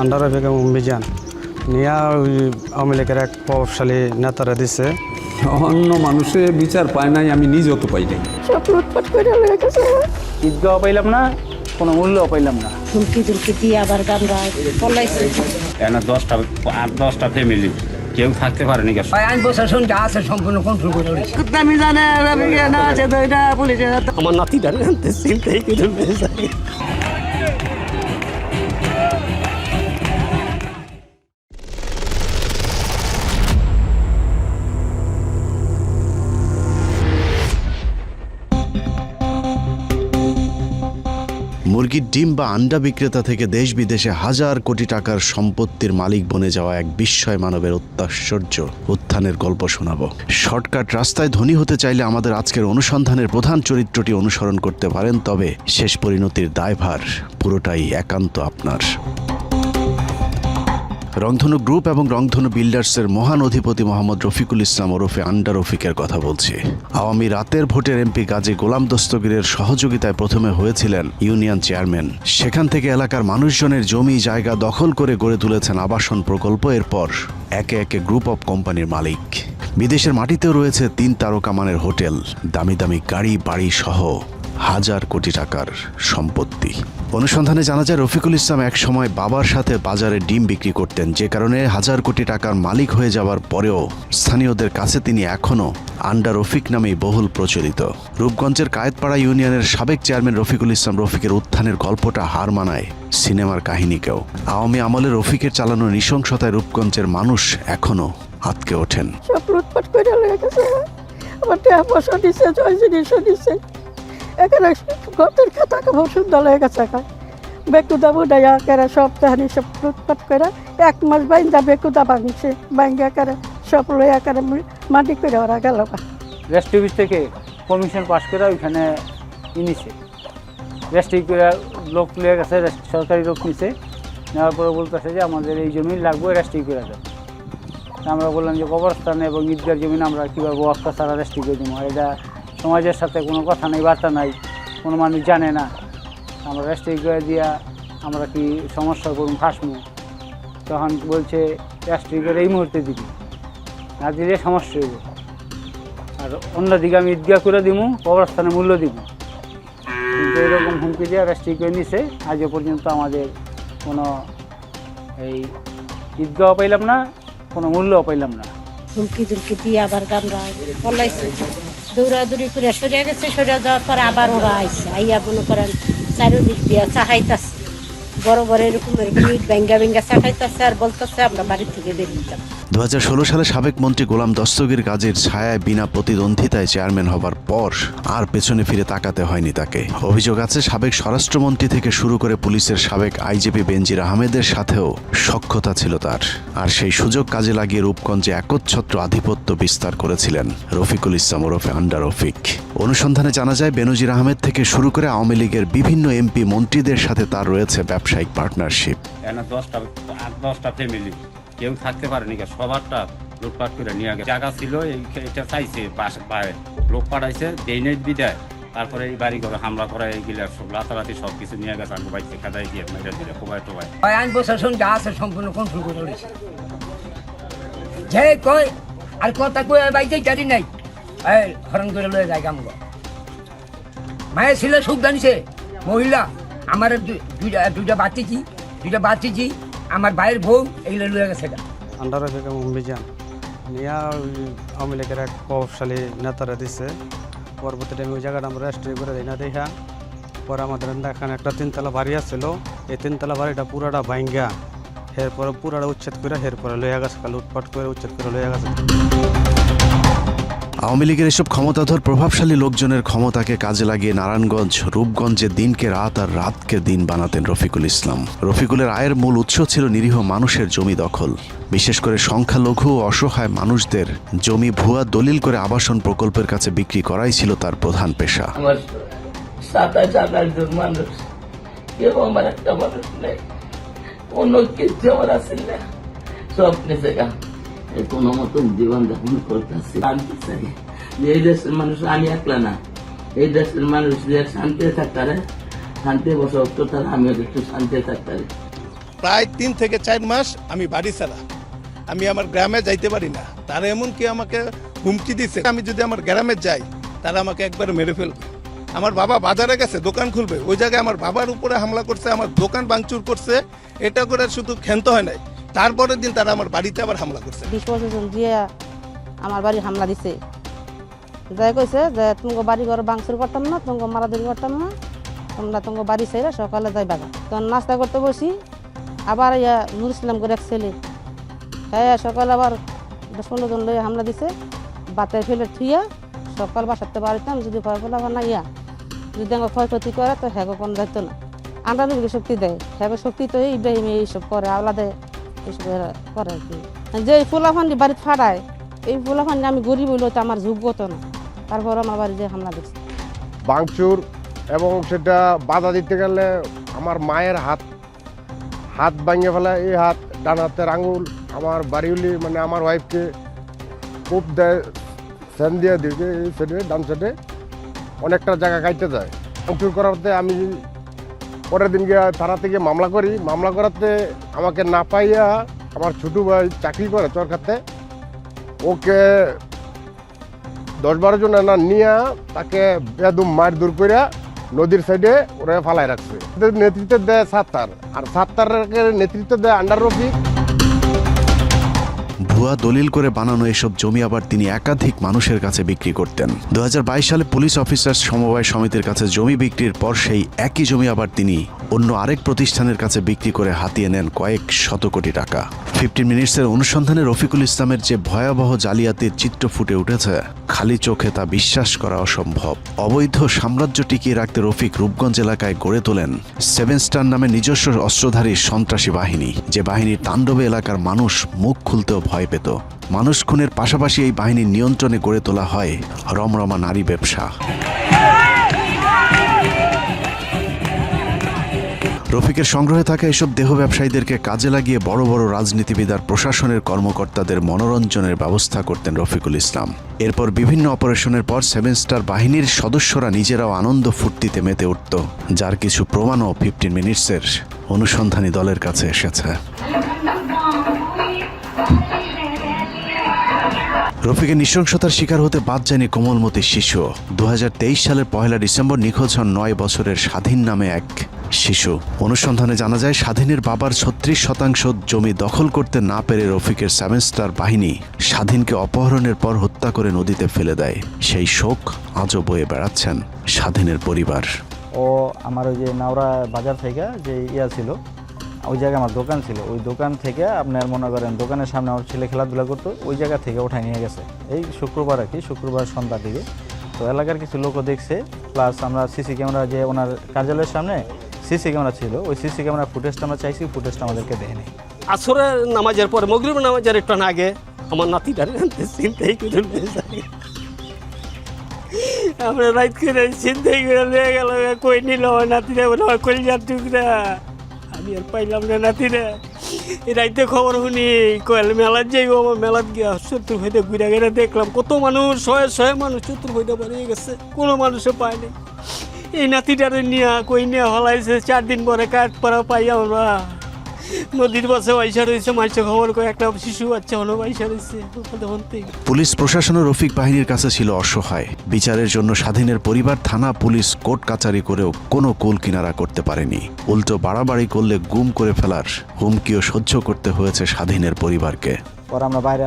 আন্ডারে বেগম অভিযান নিয়া ওই আওয়ামী লীগের এক প্রভাবশালী নেতারা দিছে। অন্য মানুষের বিচার পায় নাই, আমি নিজেও তো পাই নাই। সব লুটপাট করে লয়ে গেছে। ঈদগাঁও পাইলাম না, কোনো মূল্যও পাইলাম না। ধুমকি দিয়ে আবার গামরা পলাইছে। এখানে 8-10টা ফ্যামিলি কেউ থাকতে পারেনি। আইন প্রশাসন যা আছে সম্পূর্ণ কন্ট্রোল করে রয়েছে। আমি জানে না আছে তো এটা পুলিশের আমার নাতিটা চিন্তাই করে মুরগির ডিম বা আন্ডা বিক্রেতা থেকে দেশ বিদেশে হাজার কোটি টাকার সম্পত্তির মালিক বনে যাওয়া এক বিস্ময় মানবের অত্যাশ্চর্য উত্থানের গল্প শোনাবো। শর্টকাট রাস্তায় ধনী হতে চাইলে আমাদের আজকের অনুসন্ধানের প্রধান চরিত্রটি অনুসরণ করতে পারেন, তবে শেষ পরিণতির দায়ভার পুরোটাই একান্ত আপনার। রংধনু গ্রুপ এবং রংধনু বিল্ডার্সের মহান অধিপতি মোহাম্মদ রফিকুল ইসলাম ওরফে আন্ডা রফিকের কথা বলছি। আওয়ামী রাতের ভোটের এমপি গাজী গোলাম দস্তগীরের সহযোগিতায় প্রথমে হয়েছিলেন ইউনিয়ন চেয়ারম্যান। সেখান থেকে এলাকার মানুষজনের জমি জায়গা দখল করে গড়ে তুলেছেন আবাসন প্রকল্প। এরপর একে একে গ্রুপ অব কোম্পানির মালিক। বিদেশের মাটিতেও রয়েছে 3 তারকা মানের হোটেল, দামি দামি গাড়ি বাড়ি সহ হাজার কোটি টাকার সম্পত্তি। অনুসন্ধানে জানা যায় রফিকুল ইসলাম এক সময় বাবার সাথে বাজারে ডিম বিক্রি করতেন, যে কারণে হাজার কোটি টাকার মালিক হয়ে যাওয়ার পরেও স্থানীয়দের কাছে তিনি এখনও আন্ডা রফিক নামেই বহুল প্রচলিত। রূপগঞ্জের কায়েতপাড়া ইউনিয়নের সাবেক চেয়ারম্যান রফিকুল ইসলাম রফিকের উত্থানের গল্পটা হার মানায় সিনেমার কাহিনীকেও। আওয়ামী আমলে রফিকের চালানো নৃশংসতায় রূপগঞ্জের মানুষ এখনও আঁতকে ওঠেন। সব লুটপাট করে লয়ে গেছে। আমার টাকা পয়সা দিচ্ছে, জয় জিনিসও দিচ্ছে। এখানে গতের খাতা কাপড় সুন্দর লয়ে গেছে। বেকুদা বুডাইয়া কেরা সব তাহানি সব লুটপাট করে 1 মাস বাইন্দা বেকুদা ভাঙছে, ভাঙ্গা করে সব লইয়া করে মাটি করে ওরা গেল। রেস্ট অফিস থেকে কমিশন পাস করে ওইখানে নিছে, রেস্ট্রি করে লোক লিয়ে গেছে, সরকারি লোক নিছে। নেওয়ার পরে বলতেছে যে আমাদের এই জমি লাগবে, রেস্ট্রি করে দেন। আমরা বললাম যে কবরস্থান এবং ঈদগার জমি আমরা কীভাবে ওয়াক্তা ছাড়া রেস্ট্রি করে দেবো, এটা সমাজের সাথে কোনো কথা নেই, বার্তা নাই, কোনো মানুষ জানে না। আমরা রেস্ট্রি করে দিয়া আমরা কি সমস্যা করুন ফাঁসমু। তখন বলছে রেস্ট্রি করে এই মুহূর্তে দিবি, না দিলে সমস্যা হইব। আর অন্যদিকে আমি ঈদগাহ করে দিব, কবরস্থানে মূল্য দিব। কিন্তু এরকম হুমকি দিয়ে রেস্ট্রি করে নিছে। আজও পর্যন্ত আমাদের কোনো এই ঈদগাহ পাইলাম না, কোনো মূল্যও পাইলাম না। ধুমকি দিয়ে আবার গামরা পলাইছে। দৌড়াদৌড়ি করে সরিয়ে গেছে, সরিয়ে যাওয়ার পরে আবার ওরা আইসে, আইয়া মনে করেন চারিদিক দিয়ে চাহাইতেছে, বড় বড় এরকম ইট ভেঙ্গা চাহাইতেছে আর বলতেছে আমরা বাড়ি থেকে বেরিয়ে যাব। 2016 সালে সাবেক মন্ত্রী গোলাম দস্তগীর গাজীর ছায়ায় বিনা প্রতিদ্বন্দ্বিতায় চেয়ারম্যান হবার পর আর পেছনে ফিরে তাকাতে হয়নি তাকে। অভিযোগ আছে সাবেক স্বরাষ্ট্রমন্ত্রী থেকে শুরু করে পুলিশের সাবেক আইজিপি বেনজির আহমেদের সাথেও সখ্যতা ছিল তার। আর সেই সুযোগ কাজে লাগিয়ে রূপগঞ্জে একচ্ছত্র আধিপত্য বিস্তার করেছিলেন রফিকুল ইসলাম ওরফে আন্ডা রফিক। অনুসন্ধানে জানা যায় বেনজির আহমেদ থেকে শুরু করে আওয়ামী লীগের বিভিন্ন এমপি মন্ত্রীদের সাথে তার রয়েছে ব্যবসায়িক পার্টনারশিপ। এখানে 8-10টা ফ্যামিলি কেউ থাকতে পারেনি, সবারটা লুটপাট করে নিয়ে গেছে। জায়গা ছিল এটা চাইছে, লোক পাঠাইছে দেইনের বিদায়, তারপরে এই বাড়ি ঘরে হামলা করা, এইগুলা সব রাতারাতি সব কিছু নিয়ে গেছে। আমি বাইকে খেদাই দিয়ে মেরে দিলে কোবাই টোবাই। আইন প্রশাসন যা আছে সম্পূর্ণ কন্ট্রোল করে রয়েছে। যে কয় আর কথা কই বাইতে জানি নাই, হরণ করে লয়ে যায় গামগো। মায়ের ছিল সুখ জানিছে মহিলা, আমার দুইটা বাচ্চিছি, আমার ভাইয়ের বউ, এগুলো লয়ে গেছে। আন্ডারে বেগম অভিযান নিয়া ওই আওয়ামী লীগের এক প্রভাবশালী নেতারা দিছে। পরবর্তী টাইমে ওই জায়গাটা আমরা রেস্ট্রি করে দিই না দেখা। পরে আমাদের এখানে একটা 3তলা বাড়ি আসছিল, এই 3তলা বাড়িটা পুরাটা ভাঙ্গা এরপরে পুরাটা উচ্ছেদ করে এরপরে লইয়া গেছে, লুটপাট করে উচ্ছেদ করে লইয়া গেছে। আওয়ামী লীগের এসব ক্ষমতাধর প্রভাবশালী লোকজনের ক্ষমতাকে কাজে লাগিয়ে নারায়ণগঞ্জ রূপগঞ্জে দিনকে রাত আর রাতকে দিন বানাতেন রফিকুল ইসলাম। রফিকুলের আয়ের মূল উৎস ছিল নিরীহ মানুষের জমি দখল, বিশেষ করে সংখ্যালঘু ও অসহায় মানুষদের জমি ভুয়া দলিল করে আবাসন প্রকল্পের কাছে বিক্রি করাই ছিল তার প্রধান পেশা। আমার 27-28 জন মানুষ, কেউ আমার একটা মানুষ নেই, অন্য কিছু আমার আসেন না, সব নিচে গা। কোনো মতন জীবন যাপন করতেছি। শান্তি চাই যে এই দেশের মানুষ, আমি একলা না, এই দেশের মানুষ যে শান্তি থাকতে, শান্তি বসবাস করতে, আমিও একটু শান্তি থাকতে। প্রায় 3 থেকে 4 মাস আমি বাড়ি ছাড়া, আমি আমার গ্রামে যাইতে পারি না। তারা এমনকি আমাকে হুমকি দিছে, আমি যদি আমার গ্রামে যাই তারা আমাকে একবার মেরে ফেলবে। আমার বাবা বাজারে গেছে, দোকান খুলবে, ওই জায়গায় আমার বাবার উপরে হামলা করছে, আমার দোকান ভাঙচুর করছে। এটা করে শুধু ক্ষান্ত হয় নাই, তারপরের দিন তারা আমার বাড়িতে আবার হামলা করছে। 20 বছর দিয়ে আমার বাড়ি হামলা দিছে, যাই কইছে যে তুমি বাড়ি ঘর ভাঙচুর করতাম না, তোমাকে মারাধরি করতাম না, তোমরা তোমাকে বাড়ি ছেড়ে সকালে যাই বাগা। তখন নাস্তা করতে বসি, আবার ইয়া নুর ইসলাম করে এক ছেলে, হ্যাঁ সকালে আবার 10-15 জন লয়ে হামলা দিছে, বাতের ফেলে থুইয়া সকাল বাসাতে বাড়িতাম। যদি ভয় ফেলা না ইয়া যদি আমার ক্ষয়ক্ষতি করে তো হ্যাগো কোনো দায়িত্ব না, আমরা নবীকে শক্তি দেয়, হ্যাগো শক্তি তো ইব্রাহিম এইসব করে, আওলাদে এইসব করে আর কি। যে এই ফুলাফান্ডি বাড়িতে ফাটায়, এই ফুলাফান্ডি আমি গরিব হইলেও তো আমার যোগ্যতা না, তারপর আমার বাড়ি যে হামলা দিচ্ছে। ভাঙচুর এবং সেটা বাধা দিতে গেলে আমার মায়ের হাত ভাঙিয়ে ফেলে, এই হাত, ডান হাতের আঙুল। আমার বাড়িওলি মানে আমার ওয়াইফকে খুব দেয়, সেন দিয়ে দিয়েছে এই সাইডে, ডান সাইডে অনেকটা জায়গা কাটতে যায়। ভাঙচুর করাতে আমি পরের দিন গিয়ে থানা থেকে মামলা করি। মামলা করাতে আমাকে না পাইয়া আমার ছোটো ভাই চাকরি করে চরকাতে, ওকে 10-12 জন না নিয়ে তাকে বেদম মার দূর করে নদীর সাইডে ওরা ফালাই রাখছে। নেতৃত্ব দেয় সাত্তার, আর সাত্তারের নেতৃত্ব দেয় আন্ডার রফিক। ভুয়া দলিল করে বানানো এসব জমি আবার তিনি একাধিক মানুষের কাছে বিক্রি করতেন। 2022 সালে পুলিশ অফিসার্স সমবায় সমিতির কাছে জমি বিক্রির পর সেই একই জমি আবার তিনি অন্য আরেক প্রতিষ্ঠানের কাছে বিক্রি করে হাতিয়ে নেন কয়েক শত কোটি টাকা। 15 মিনিটসের অনুসন্ধানে রফিকুল ইসলামের যে ভয়াবহ জালিয়াতির চিত্র ফুটে উঠেছে, খালি চোখে তা বিশ্বাস করা অসম্ভব। অবৈধ সাম্রাজ্য টিকিয়ে রাখতে রফিক রূপগঞ্জ এলাকায় গড়ে তোলেন 7 স্টার নামে নিজস্ব অস্ত্রধারী সন্ত্রাসী বাহিনী, যে বাহিনীর তাণ্ডবে এলাকার মানুষ মুখ খুলতেও ভয় পেত। মানুষ খুনের পাশাপাশি এই বাহিনীর নিয়ন্ত্রণে গড়ে তোলা হয় রমরমা নারী ব্যবসা। রফিকের সংগ্রহে থাকা এসব দেহ ব্যবসায়ীদেরকে কাজে লাগিয়ে বড় বড় রাজনীতিবিদ আর প্রশাসনের কর্মকর্তাদের মনোরঞ্জনের ব্যবস্থা করতেন রফিকুল ইসলাম। এরপর বিভিন্ন অপারেশনের পর 7 স্টার বাহিনীর সদস্যরা নিজেরাও আনন্দ ফুর্তিতে মেতে উঠত, যার কিছু প্রমাণও 15 মিনিটসের অনুসন্ধানী দলের কাছে এসেছে। রফিকের নৃশংসতার শিকার হতে বাদ যায়নি কোমলমতি শিশু। 2023 সালের 1 ডিসেম্বর নিখোঁজ হন 9 বছরের স্বাধীন নামে এক শিশু। অনুসন্ধানে জানা যায়, স্বাধীনের বাবার 36% জমি দখল করতে না পেরে রফিকের 7 স্টার বাহিনী স্বাধীনকে অপহরণের পর হত্যা করে নদীতে ফেলে দেয়। সেই শোক আজও বয়ে বেড়াচ্ছেন স্বাধীনের পরিবার। ও আমার ওই যে নাওরা বাজার থেকে যে ছিল, ওই জায়গায় আমার দোকান ছিল, ওই দোকান থেকে আপনার মনে করেন দোকানের সামনে আমার ছেলে খেলাধুলা করতো, ওই জায়গা থেকে ওঠায় নিয়ে গেছে এই শুক্রবার আর কি, শুক্রবার সন্ধ্যার দিকে। তো এলাকার কিছু লোকও দেখছে, প্লাস আমরা সিসি ক্যামেরা, যে ওনার কার্যালয়ের সামনে সিসি ক্যামেরা ছিল, ওই সিসি ক্যামেরা ফুটেজটা আমরা চাইছি, ফুটেজটা আমাদেরকে দেয়নি। আসরের নামাজের পরে মাগরিবের নামাজের একটু আগে আমার নাতিটার চিন্তাই করে আমরা রাত করে চিন্তাই করে নিয়ে গেল, কই নিল আমার নাতিরা, আমার কলিজার টুকরা, আমি আর পাইলাম না নাতিরা। রাইতে খবর শুনি কয়েল মেলাত যাইব, আমার মেলাত গিয়া চতুর্ভুজে ঘুরে ঘুরে দেখলাম কত মানুষ, শয়ে মানুষ চতুর্ভুজে বানিয়ে গেছে, কোনো মানুষে পায়নি। এই নাতিটারে নিয়ে কই নিয়ে হলাইছে, 4 দিন পরে কাঠ পাড়া পাই আমরা নদীর পাশে পয়সা রয়েছে, মানুষের খবর করে একটা শিশু বাচ্চা হলো পয়সা রয়েছে। পুলিশ প্রশাসন ও রফিক বাহিনীর কাছে ছিল অসহায়। বিচারের জন্য স্বাধীনের পরিবার থানা, পুলিশ, কোর্ট কাচারি করেও কোনো কুল কিনারা করতে পারেনি। উল্টো বাড়াবাড়ি করলে গুম করে ফেলার হুমকিও সহ্য করতে হয়েছে স্বাধীনের পরিবারকে। পরে আমরা বাইরে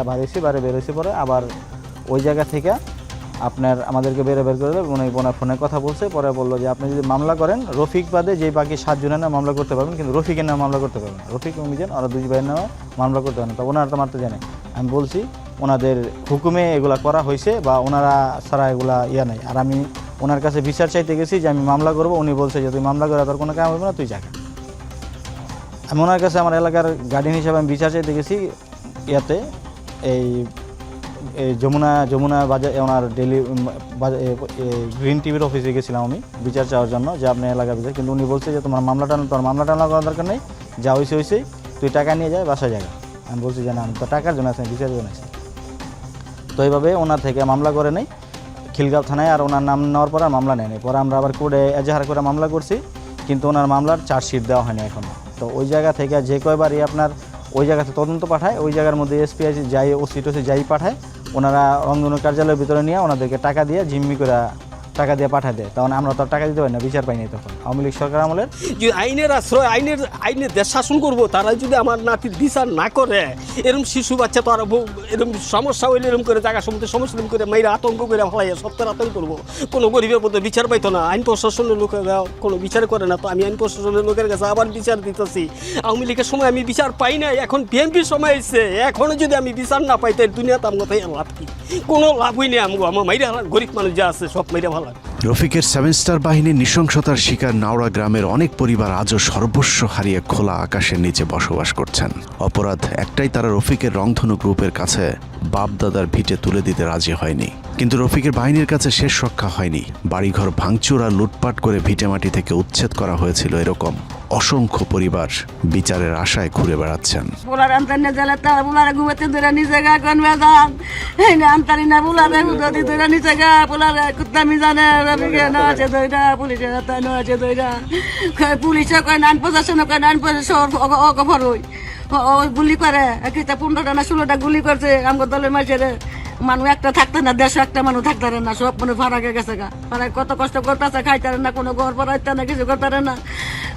বেরোইছি, পরে আবার ওই জায়গা থেকে আপনার আমাদেরকে বের করে দেবে, ওনার ফোনে কথা বলছে, পরে বললো যে আপনি যদি মামলা করেন রফিক বাদে যে বাকি 7 জনের নামে মামলা করতে পারবেন, কিন্তু রফিকের নামে মামলা করতে পারবেন, রফিক এবং মিজান ওরা 2 ভাইয়ের নামে মামলা করতে পারেন। তো ওনারা তো মারতে জানে, আমি বলছি ওনাদের হুকুমে এগুলা করা হয়েছে বা ওনারা ছাড়া এগুলা নাই। আর আমি ওনার কাছে বিচার চাইতে গেছি যে আমি মামলা করবো, উনি বলছে যে তুই মামলা করে তোর কোনো কাম হবে না, তুই জায়গা। আমি ওনার কাছে আমার এলাকার গার্ডিয়ান হিসাবে আমি বিচার চাইতে গেছি এই যমুনা বাজার, ওনার ডেলি গ্রিন টিভির অফিসে গেছিলাম আমি বিচার চাওয়ার জন্য, যে আপনার এলাকার বিচার। কিন্তু উনি বলছে যে তোমার মামলা করার দরকার নেই, যা হয়েছে তুই টাকা নিয়ে যায় বাসায় জায়গা। আমি বলছি যে না, আমি তো টাকার জন্য আছি, বিচারের জন্য আছি। তো এইভাবে ওনার থেকে মামলা করে নেই খিলগাঁও থানায়, আর ওনার নাম নেওয়ার পর আর মামলা নেয়নি। পরে আমরা আবার কোর্টে এজাহার করে মামলা করছি, কিন্তু ওনার মামলার চার্জশিট দেওয়া হয়নি এখনও। তো ওই জায়গা থেকে যে কয়বারই আপনার ওই জায়গাতে তদন্ত পাঠায়, ওই জায়গার মধ্যে এসপিআইসি যাই ওসি টোসি যাই পাঠায়, ওনারা রংধনু কার্যালয়ের ভিতরে নিয়ে ওনাদেরকে টাকা দিয়ে জিম্মি করে টাকা দিয়ে পাঠা দেয়। তখন আমরা তো আর টাকা দিতে পারি না, বিচার পাইনি তখন আওয়ামী লীগ সরকার আমলের। যে আইনের আশ্রয় আইনের দেশ শাসন করবো, তারা যদি আমার নাতির বিচার না করে, এরকম শিশু বাচ্চা তো আর এরকম সমস্যা হইলে এরকম করে জায়গা সম্বন্ধে সমস্যা করে মেয়েরা আতঙ্ক করে ফেলাই সপ্তাহে আতঙ্ক করবো, কোনো গরিবের মধ্যে বিচার পাইতো না। আইন প্রশাসনের লোকেরা কোনো বিচার করে না, তো আমি আইন প্রশাসনের লোকের কাছে আবার বিচার দিতেছি। আওয়ামী লীগের সময় আমি বিচার পাই নাই, এখন বিএনপির সময় এসছে, এখনও যদি আমি বিচার না পাই তাই দুনিয়াতে আমার তাই লাভ কি? কোনো লাভই নেই। আমার মাইরা গরিব মানুষ যা আছে সব মাইরা ভালো। রফিকের 7 স্টার বাহিনীর নৃশংসতার শিকার নাওড়া গ্রামের অনেক পরিবার আজও সর্বস্ব হারিয়ে খোলা আকাশের নিচে বসবাস করছেন। অপরাধ একটাই, তারা রফিকের রংধনু গ্রুপের কাছে বাপদাদার ভিটে তুলে দিতে রাজি হয়নি। কিন্তু রফিকের বাহিনীর কাছে শেষ রক্ষা হয়নি। বাড়িঘর ভাঙচুর আর লুটপাট করে ভিটেমাটি থেকে উচ্ছেদ করা হয়েছিল। এরকম অসংখ্য পরিবার বিচারের আশায় ঘুরে বেড়াচ্ছেন। পোলার আন্তারিনা জ্বালাতা পোলারে ঘুমাতে ধরে নিচে গা কোন বেদান এই না আন্তারিনা পোলারে উদতি ধরে নিচে গা পোলারে কুত্তামি জানে রবিকে না আছে দইরা পুলিশের হাতে না আছে দইরা পুলিশে কয় নান প্রশাসন কয় নান প্রশাসন অকফর হই গুলি করে একটা 15টা না 16টা গুলি করছে আমার দলের মাঝে মানুষ একটা থাকতে না, দেশে একটা মানুষ থাকতে না, সব মানুষ ভাড়া গেছে গা। ভাড়ায় কত কষ্ট করতেছে, খাইতে না, কোনো ঘর পড়াইতে না, কিছু করতে না,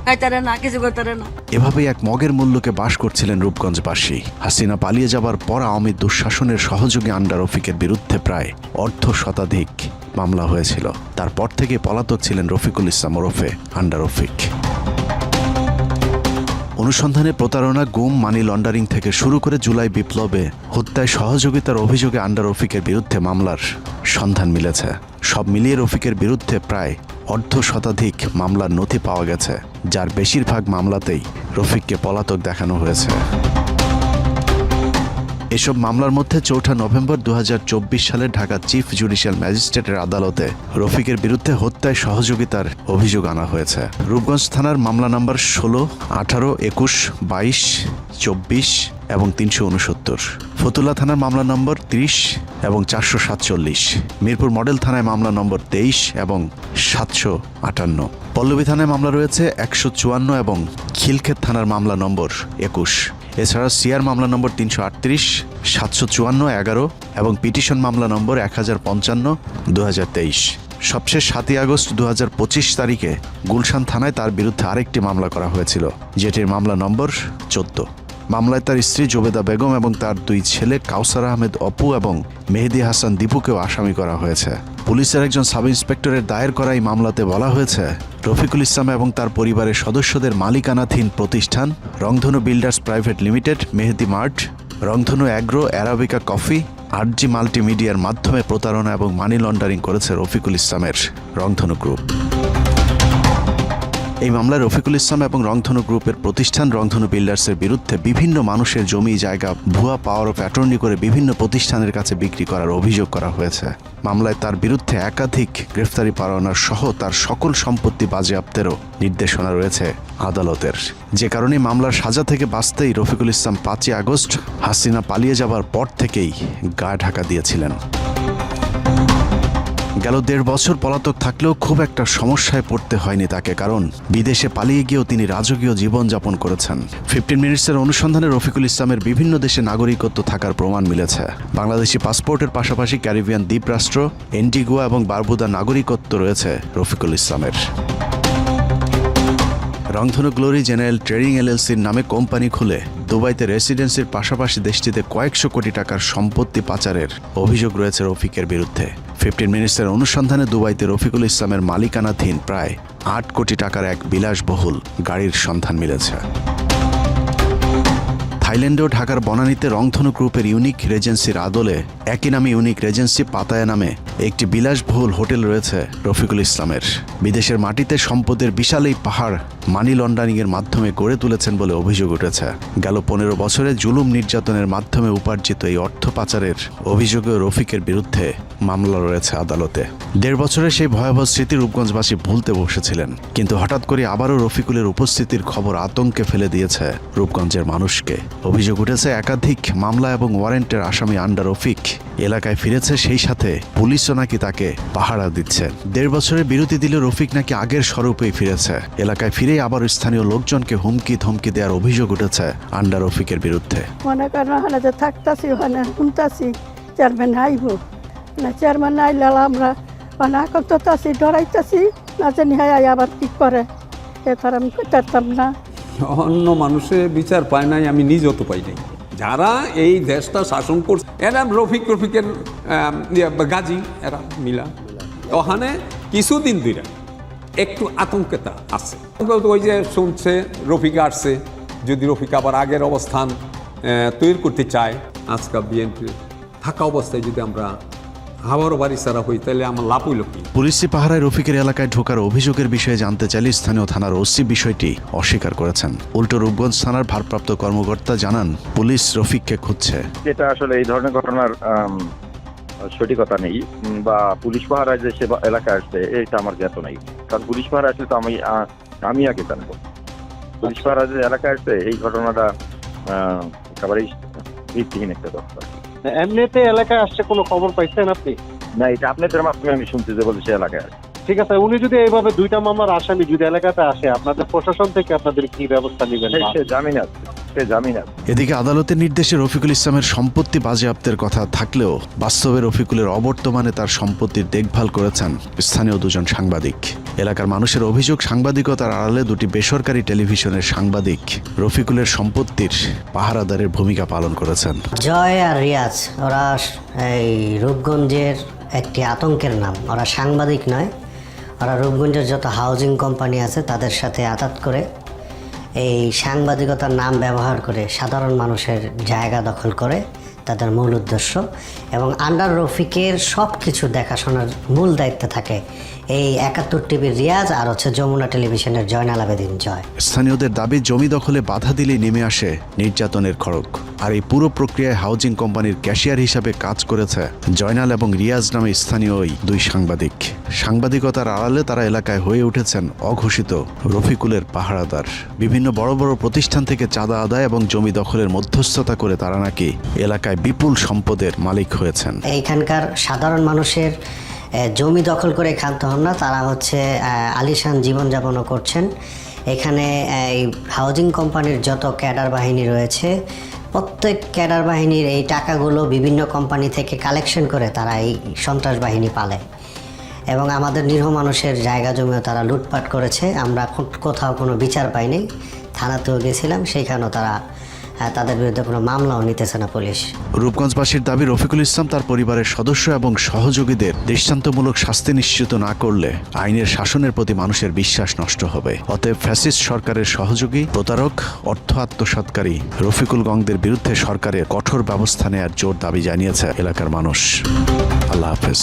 খাইতে না, কিছু করতে না। এভাবেই এক মগের মূল্যকে বাস করছিলেন রূপগঞ্জবাসী। হাসিনা পালিয়ে যাবার পর আওয়ামী দুঃশাসনের সহযোগী আন্ডা রফিকের বিরুদ্ধে প্রায় অর্ধশতাধিক মামলা হয়েছিল। তারপর থেকে পলাতক ছিলেন রফিকুল ইসলাম ওরফে আন্ডা রফিক। অনুসন্ধানে প্রতারণা, গুম, মানি লন্ডারিং থেকে শুরু করে জুলাই বিপ্লবে হত্যায় সহযোগিতার অভিযোগে আন্ডা রফিকের বিরুদ্ধে মামলার সন্ধান মিলেছে। সব মিলিয়ে রফিকের বিরুদ্ধে প্রায় অর্ধশতাধিক মামলার নথি পাওয়া গেছে, যার বেশিরভাগ মামলাতেই রফিককে পলাতক দেখানো হয়েছে। এসব মামলার মধ্যে 4 নভেম্বর 2024 সালে ঢাকা চিফ জুডিশিয়াল ম্যাজিস্ট্রেটের আদালতে রফিকের বিরুদ্ধে হত্যায় সহযোগিতার অভিযোগ আনা হয়েছে। রূপগঞ্জ থানার মামলা নম্বর 16, 18, 21, 22, 24 এবং 369, ফতুল্লা থানার মামলা নম্বর 30 এবং 447, মিরপুর মডেল থানায় মামলা নম্বর 23 এবং 758, পল্লবী থানায় মামলা রয়েছে 154 এবং খিলক্ষেত থানার মামলা নম্বর 21। এছাড়া সিআর মামলা নম্বর 338, 754, 11 এবং পিটিশন মামলা নম্বর 1055, 2023। সবশেষ 7 আগস্ট 2025 তারিখে গুলশান থানায় তার বিরুদ্ধে আরেকটি মামলা করা হয়েছিল, যেটির মামলা নম্বর 14। মামলায় তার স্ত্রী জোবেদা বেগম এবং তার 2 ছেলে কাউসার আহমেদ অপু এবং মেহেদি হাসান দীপুকেও আসামি করা হয়েছে। পুলিশের একজন সাব ইন্সপেক্টরের দায়ের করা এই মামলাতে বলা হয়েছে, রফিকুল ইসলাম এবং তার পরিবারের সদস্যদের মালিকানাধীন প্রতিষ্ঠান রংধনু বিল্ডার্স প্রাইভেট লিমিটেড, মেহেদি মার্ট, রংধনু অ্যাগ্রো, অ্যারাবিকা কফি, আরজি মাল্টিমিডিয়ার মাধ্যমে প্রতারণা এবং মানি লন্ডারিং করেছে রফিকুল ইসলামের রংধনু গ্রুপ। এই মামলায় রফিকুল ইসলাম এবং রংধনু গ্রুপের প্রতিষ্ঠান রংধনু বিল্ডার্সের বিরুদ্ধে বিভিন্ন মানুষের জমি জায়গা ভুয়া পাওয়ার অফ অ্যাটর্নি করে বিভিন্ন প্রতিষ্ঠানের কাছে বিক্রি করার অভিযোগ করা হয়েছে। মামলায় তার বিরুদ্ধে একাধিক গ্রেফতারি পরোয়ানা সহ তার সকল সম্পত্তি বাজেয়াপ্তেরও নির্দেশনা রয়েছে আদালতের। যে কারণে মামলার সাজা থেকে বাঁচতেই রফিকুল ইসলাম 5 আগস্ট হাসিনা পালিয়ে যাবার পর থেকেই গা ঢাকা দিয়েছিলেন। গেল 1.5 বছর পলাতক থাকলেও খুব একটা সমস্যায় পড়তে হয়নি তাকে, কারণ বিদেশে পালিয়ে গিয়েও তিনি রাজকীয় জীবনযাপন করেছেন। 15 মিনিটসের অনুসন্ধানে রফিকুল ইসলামের বিভিন্ন দেশে নাগরিকত্ব থাকার প্রমাণ মিলেছে। বাংলাদেশি পাসপোর্টের পাশাপাশি ক্যারিবিয়ান দ্বীপরাষ্ট্র, এন্টিগুয়া এবং বারবুদা নাগরিকত্ব রয়েছে রফিকুল ইসলামের। রংধনু গ্লোরি জেনারেল ট্রেডিং এলএলসির নামে কোম্পানি খুলে দুবাইতে রেসিডেন্সির পাশাপাশি দেশটিতে কয়েকশো কোটি টাকার সম্পত্তি পাচারের অভিযোগ রয়েছে রফিকের বিরুদ্ধে। 15 মিনিটসের অনুসন্ধানে দুবাইতে রফিকুল ইসলামের মালিকানাধীন প্রায় 8 কোটি টাকার এক বিলাসবহুল গাড়ির সন্ধান মিলেছে। থাইল্যান্ডেও ঢাকার বনানীতে রংধনু গ্রুপের ইউনিক রেজেন্সির আদলে একই নামে ইউনিক রেজেন্সি পাতায়া নামে একটি বিলাসবহুল হোটেল রয়েছে রফিকুল ইসলামের। বিদেশের মাটিতে সম্পদের বিশাল এই পাহাড় মানি লন্ডারিংয়ের মাধ্যমে গড়ে তুলেছেন বলে অভিযোগ উঠেছে। গেল 15 বছরে জুলুম নির্যাতনের মাধ্যমে উপার্জিত এই অর্থ পাচারের অভিযোগে রফিকের বিরুদ্ধে মামলা রয়েছে আদালতে। 1.5 বছরের সেই ভয়াবহ স্মৃতি রূপগঞ্জবাসী ভুলতে বসেছিলেন, কিন্তু হঠাৎ করে আবারও রফিকুলের উপস্থিতির খবর আতঙ্কে ফেলে দিয়েছে রূপগঞ্জের মানুষকে। অভিযোগ উঠেছে একাধিক মামলা এবং ওয়ারেন্টের আসামি আন্ডা রফিক এলাকায় ফিরেছে, সেই সাথে পুলিশও নাকি তাকে পাহারা দিচ্ছে। 1.5 বছরের বিরতি দিলে রফিক নাকি আগের স্বরূপেই ফিরেছে। এলাকায় ফিরেই আবার স্থানীয় লোকজনকে হুমকি ধমকি দেওয়ার অভিযোগ উঠেছে আন্ডার রফিকের বিরুদ্ধে। মনে করেন ওখানে যে থাকতাছি ওখানে শুনতাছি চেয়ারম্যান আইব না, চেয়ারম্যান আইলে আমরা মানে এখন তো তাছি ডরাইতাছি না জানি হাই আবার কি করে, এবার আমি করতাম না। অন্য মানুষে বিচার পায় নাই, আমি নিজেও তো পাই নাই। যারা এই দেশটা শাসন করছে এরা রফিকের গাজী, এরা মিলা ওখানে কিছুদিন ধরে একটু আতঙ্কতা আছে। ওই যে শুনছে রফিক আসছে, যদি রফিক আবার আগের অবস্থান তৈরি করতে চায়, আজকাল বিএনপি থাকা অবস্থায় যদি আমরা আবারও বাড়ি ছাড়া হই, তাহলে আমার লাভ হইল কি? পুলিশি পাহারায় রফিকের এলাকায় ঢোকার অভিযোগের বিষয়ে জানতে চাইলে স্থানীয় থানার ওসি বিষয়টি অস্বীকার করেছেন। উল্টো রূপগঞ্জ থানার ভারপ্রাপ্ত কর্মকর্তা জানান, পুলিশ রফিককে খুঁজছে। যেটা আসলে এই ধরনের ঘটনার সঠিকতা নেই, বা পুলিশ পাহারায় যে সে এলাকায় আসছে এটা আমার জ্ঞাত নেই। কারণ পুলিশ পাহারা আসলে তো আমি আগে জানবো। পুলিশ পাহারা যে এলাকায় আসছে এই ঘটনাটা একেবারেই ভিত্তিহীন একটা দরকার। এমনিতে এলাকায় আসছে কোনো খবর পাইছেন আপনি? না, এটা আপনাদের মাধ্যমে আমি শুনছি যে বলছে এলাকায় আসছে। ঠিক আছে, উনি যদি এইভাবে 2টা মামলার আসামি যদি এলাকাতে আসে, আপনাদের প্রশাসন থেকে আপনাদের কি ব্যবস্থা নেবেন? সে জামিন আছে, সে জামিন আছে। এদিকে আদালতের নির্দেশে রফিকুল ইসলামের সম্পত্তি বাজেয়াপ্তের কথা থাকলেও বাস্তবে রফিকুলের অবর্তমানে তার সম্পত্তির দেখভাল করেছেন স্থানীয় 2 জন সাংবাদিক। এলাকার মানুষের অভিযোগ, সাংবাদিকতার আড়ালে 2টি বেসরকারি টেলিভিশনের সাংবাদিক রফিকুলের সম্পত্তির পাহারাদারের ভূমিকা পালন করেছেন। জয় আর রিয়াজ ওরা এই রূপগঞ্জের একটি আতঙ্কের নাম। ওরা সাংবাদিক নয়, ওরা রূপগঞ্জের যত হাউজিং কোম্পানি আছে তাদের সাথে আঘাত করে এই সাংবাদিকতার নাম ব্যবহার করে সাধারণ মানুষের জায়গা দখল করে তাদের মূল উদ্দেশ্য। এবং আন্ডার রফিকের সব কিছু দেখাশোনার মূল দায়িত্বে থাকে এই 71 টিভির রিয়াজ আর যমুনা টেলিভিশনের জয়নাল আবেদিন জয়। স্থানীয়দের দাবি, জমি দখলে বাধা দিলেই নেমে আসে নির্যাতনের খড়গ। আর এই পুরো প্রক্রিয়ায় হাউজিং কোম্পানির ক্যাশিয়ার হিসাবে কাজ করেছে জয়নাল এবং রিয়াজ নামে স্থানীয় ওই 2 সাংবাদিক। সাংবাদিকতার আড়ালে তারা এলাকায় হয়ে উঠেছেন অঘোষিত রফিকুলের পাহারাদার। বিভিন্ন বড় বড় প্রতিষ্ঠান থেকে চাঁদা আদায় এবং জমি দখলের মধ্যস্থতা করে তারা নাকি এলাকায় বিপুল সম্পদের মালিক হয়েছেন। এইখানকার সাধারণ মানুষের জমি দখল করে ক্ষান্ত হন না, তারা আলিশান জীবনযাপনও করছেন। এখানে এই হাউজিং কোম্পানির যত ক্যাডার বাহিনী রয়েছে, প্রত্যেক ক্যাডার বাহিনীর এই টাকাগুলো বিভিন্ন কোম্পানি থেকে কালেকশন করে তারা এই সন্ত্রাস বাহিনী পালে এবং আমাদের নিরীহ মানুষের জায়গা জমিও তারা লুটপাট করেছে। আমরা কোথাও কোনো বিচার পাইনি, থানাতেও গেছিলাম, সেইখানেও তাদের বিরুদ্ধে কোনো মামলাও নিতেছে না পুলিশ। রূপগঞ্জবাসীর দাবি, রফিকুল ইসলাম তার পরিবারের সদস্য এবং সহযোগীদের দৃষ্টান্তমূলক শাস্তি নিশ্চিত না করলে আইনের শাসনের প্রতি মানুষের বিশ্বাস নষ্ট হবে। অতএব ফ্যাসিস্ট সরকারের সহযোগী, প্রতারক, অর্থ আত্মসাৎকারী রফিকুল গংদের বিরুদ্ধে সরকারের কঠোর ব্যবস্থা নেওয়ার জোর দাবি জানিয়েছে এলাকার মানুষ। আল্লাহ হাফেজ।